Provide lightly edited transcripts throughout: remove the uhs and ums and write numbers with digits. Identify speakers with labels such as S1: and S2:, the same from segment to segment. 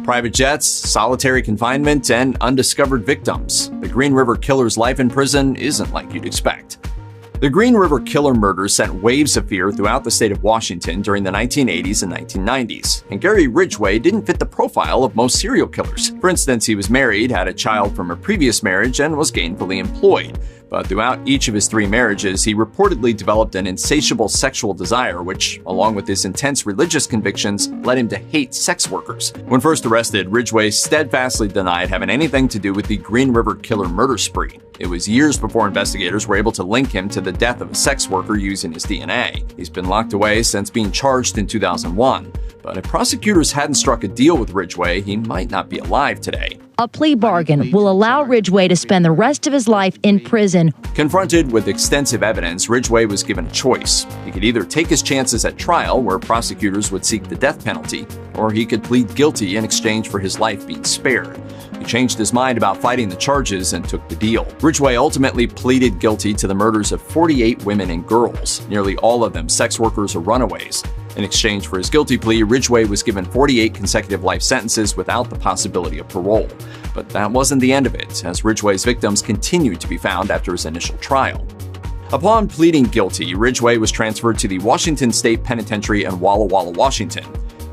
S1: Private jets, solitary confinement, and undiscovered victims. The Green River Killer's life in prison isn't like you'd expect. The Green River Killer murders sent waves of fear throughout the state of Washington during the 1980s and 1990s, and Gary Ridgway didn't fit the profile of most serial killers. For instance, he was married, had a child from a previous marriage, and was gainfully employed. But throughout each of his 3 marriages, he reportedly developed an insatiable sexual desire, which, along with his intense religious convictions, led him to hate sex workers. When first arrested, Ridgway steadfastly denied having anything to do with the Green River Killer murder spree. It was years before investigators were able to link him to the death of a sex worker using his DNA. He's been locked away since being charged in 2001. But if prosecutors hadn't struck a deal with Ridgway, he might not be alive today.
S2: A plea bargain will allow Ridgway to spend the rest of his life in prison.
S1: Confronted with extensive evidence, Ridgway was given a choice. He could either take his chances at trial, where prosecutors would seek the death penalty, or he could plead guilty in exchange for his life being spared. He changed his mind about fighting the charges and took the deal. Ridgway ultimately pleaded guilty to the murders of 48 women and girls, nearly all of them sex workers or runaways. In exchange for his guilty plea, Ridgway was given 48 consecutive life sentences without the possibility of parole. But that wasn't the end of it, as Ridgway's victims continued to be found after his initial trial. Upon pleading guilty, Ridgway was transferred to the Washington State Penitentiary in Walla Walla, Washington.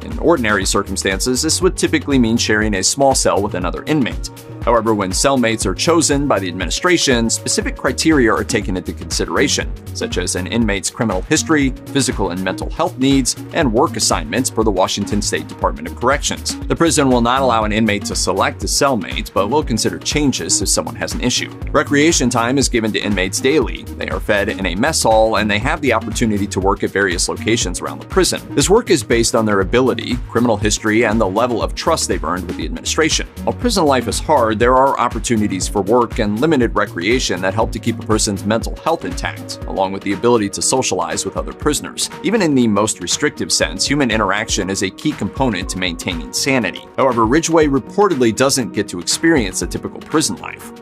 S1: In ordinary circumstances, this would typically mean sharing a small cell with another inmate. However, when cellmates are chosen by the administration, specific criteria are taken into consideration, such as an inmate's criminal history, physical and mental health needs, and work assignments per the Washington State Department of Corrections. The prison will not allow an inmate to select a cellmate, but will consider changes if someone has an issue. Recreation time is given to inmates daily. They are fed in a mess hall, and they have the opportunity to work at various locations around the prison. This work is based on their ability, criminal history, and the level of trust they've earned with the administration. While prison life is hard, there are opportunities for work and limited recreation that help to keep a person's mental health intact, along with the ability to socialize with other prisoners. Even in the most restrictive sense, human interaction is a key component to maintaining sanity. However, Ridgway reportedly doesn't get to experience a typical prison life.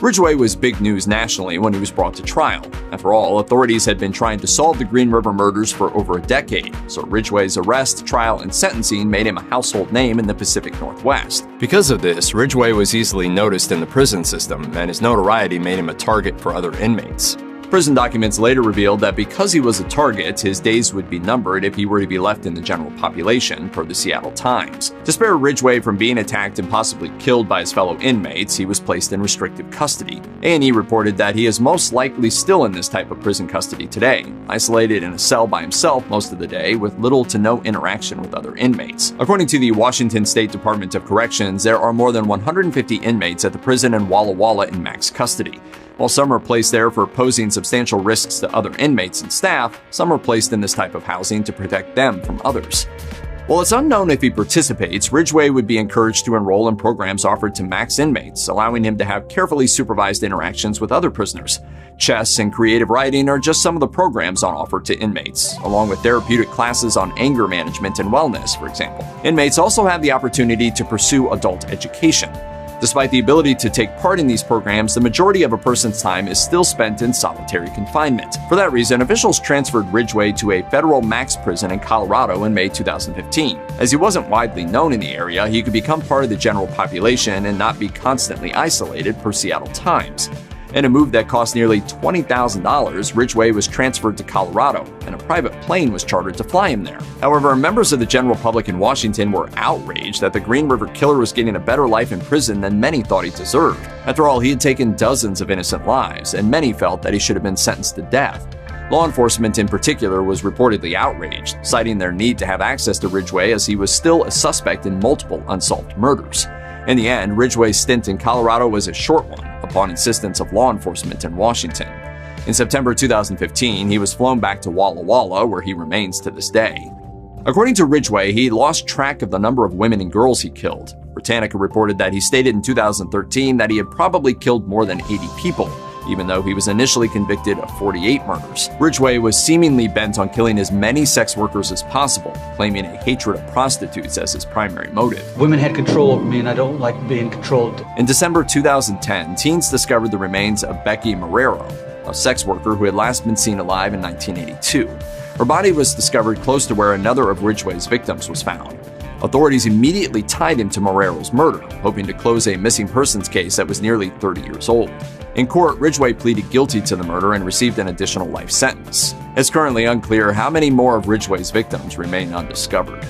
S1: Ridgway was big news nationally when he was brought to trial. After all, authorities had been trying to solve the Green River murders for over a decade, so Ridgway's arrest, trial, and sentencing made him a household name in the Pacific Northwest. Because of this, Ridgway was easily noticed in the prison system, and his notoriety made him a target for other inmates. Prison documents later revealed that because he was a target, his days would be numbered if he were to be left in the general population, per the Seattle Times. To spare Ridgway from being attacked and possibly killed by his fellow inmates, he was placed in restrictive custody. A&E reported that he is most likely still in this type of prison custody today, isolated in a cell by himself most of the day with little to no interaction with other inmates. According to the Washington State Department of Corrections, there are more than 150 inmates at the prison in Walla Walla in max custody. While some are placed there for posing substantial risks to other inmates and staff, some are placed in this type of housing to protect them from others. While it's unknown if he participates, Ridgway would be encouraged to enroll in programs offered to max inmates, allowing him to have carefully supervised interactions with other prisoners. Chess and creative writing are just some of the programs on offer to inmates, along with therapeutic classes on anger management and wellness, for example. Inmates also have the opportunity to pursue adult education. Despite the ability to take part in these programs, the majority of a person's time is still spent in solitary confinement. For that reason, officials transferred Ridgway to a federal max prison in Colorado in May 2015. As he wasn't widely known in the area, he could become part of the general population and not be constantly isolated, per Seattle Times. In a move that cost nearly $20,000, Ridgway was transferred to Colorado, and a private plane was chartered to fly him there. However, members of the general public in Washington were outraged that the Green River Killer was getting a better life in prison than many thought he deserved. After all, he had taken dozens of innocent lives, and many felt that he should have been sentenced to death. Law enforcement in particular was reportedly outraged, citing their need to have access to Ridgway as he was still a suspect in multiple unsolved murders. In the end, Ridgway's stint in Colorado was a short one, upon insistence of law enforcement in Washington. In September 2015, he was flown back to Walla Walla, where he remains to this day. According to Ridgway, he lost track of the number of women and girls he killed. Britannica reported that he stated in 2013 that he had probably killed more than 80 people, even though he was initially convicted of 48 murders. Ridgway was seemingly bent on killing as many sex workers as possible, claiming a hatred of prostitutes as his primary motive.
S3: Women had control over me, and I don't like being controlled.
S1: In December 2010, teens discovered the remains of Becky Marrero, a sex worker who had last been seen alive in 1982. Her body was discovered close to where another of Ridgway's victims was found. Authorities immediately tied him to Marrero's murder, hoping to close a missing persons case that was nearly 30 years old. In court, Ridgway pleaded guilty to the murder and received an additional life sentence. It's currently unclear how many more of Ridgway's victims remain undiscovered.